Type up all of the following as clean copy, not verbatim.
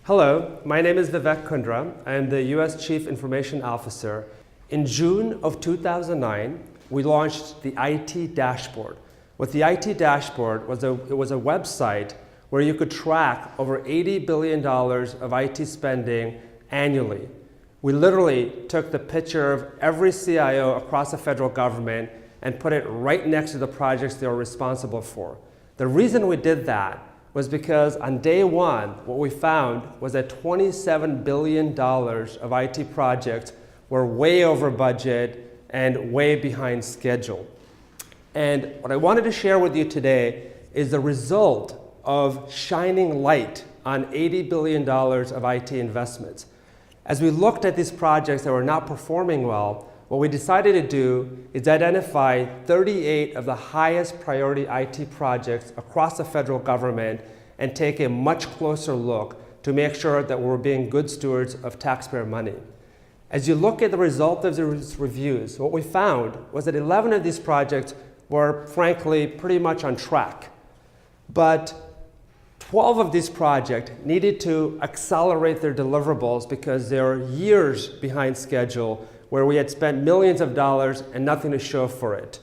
Hello, my name is Vivek Kundra. I am the U.S. Chief Information Officer. In June of 2009, we launched the IT Dashboard. What the IT Dashboard was, it was a website where you could track over $80 billion of IT spending annually. We literally took the picture of every CIO across the federal government and put it right next to the projects they were responsible for. The reason we did that was because on day one, what we found was that $27 billion of IT projects were way over budget and way behind schedule. And what I wanted to share with you today is the result of shining light on $80 billion of IT investments. As we looked at these projects that were not performing well, what we decided to do is identify 38 of the highest priority IT projects across the federal government and take a much closer look to make sure that we're being good stewards of taxpayer money. As you look at the result of these reviews, what we found was that 11 of these projects were frankly pretty much on track. But 12 of these projects needed to accelerate their deliverables because they were years behind schedule, where we had spent millions of dollars and nothing to show for it.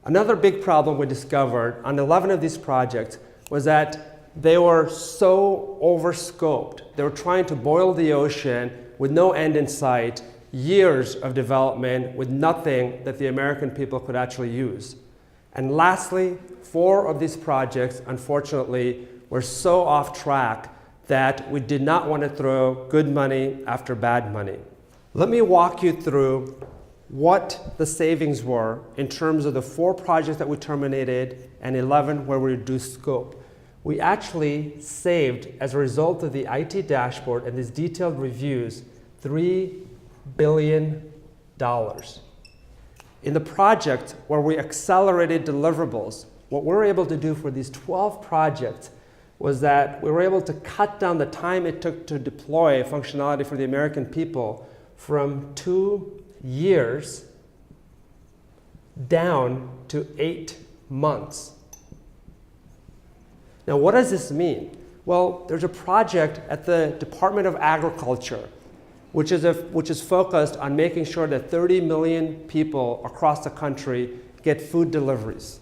Another big problem we discovered on 11 of these projects was that they were so over-scoped. They were trying to boil the ocean with no end in sight, years of development with nothing that the American people could actually use. And lastly, 4 of these projects, unfortunately, were so off track that we did not want to throw good money after bad money. Let me walk you through what the savings were in terms of the 4 projects that we terminated and 11 where we reduced scope. We actually saved, as a result of the IT Dashboard and these detailed reviews, $3 billion. In the project where we accelerated deliverables, what we were able to do for these 12 projects was that we were able to cut down the time it took to deploy functionality for the American people from 2 years down to 8 months. Now, what does this mean? Well, there's a project at the Department of Agriculture, which is focused on making sure that 30 million people across the country get food deliveries.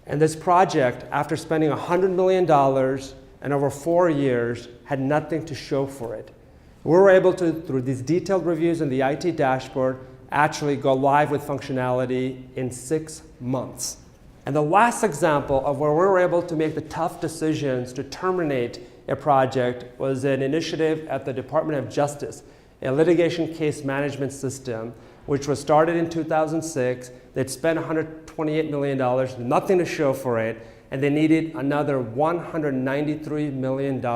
And this project, after spending $100 million and over 4 years, had nothing to show for it. We were able to, through these detailed reviews in the IT Dashboard, actually go live with functionality in 6 months. And the last example of where we were able to make the tough decisions to terminate a project was an initiative at the Department of Justice, a litigation case management system, which was started in 2006. They'd spent $128 million, nothing to show for it, and they needed another $193 million.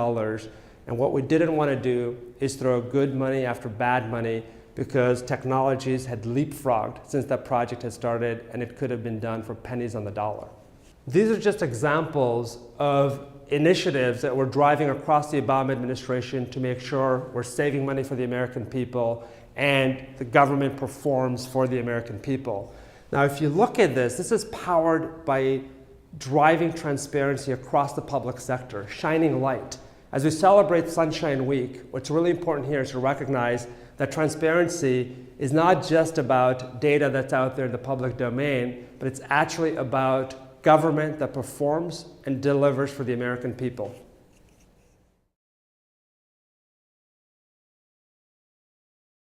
And what we didn't want to do is throw good money after bad money, because technologies had leapfrogged since that project had started, and it could have been done for pennies on the dollar. These are just examples of initiatives that we're driving across the Obama administration to make sure we're saving money for the American people and the government performs for the American people. Now, if you look at this, this is powered by driving transparency across the public sector, shining light. As we celebrate Sunshine Week, what's really important here is to recognize that transparency is not just about data that's out there in the public domain, but it's actually about government that performs and delivers for the American people.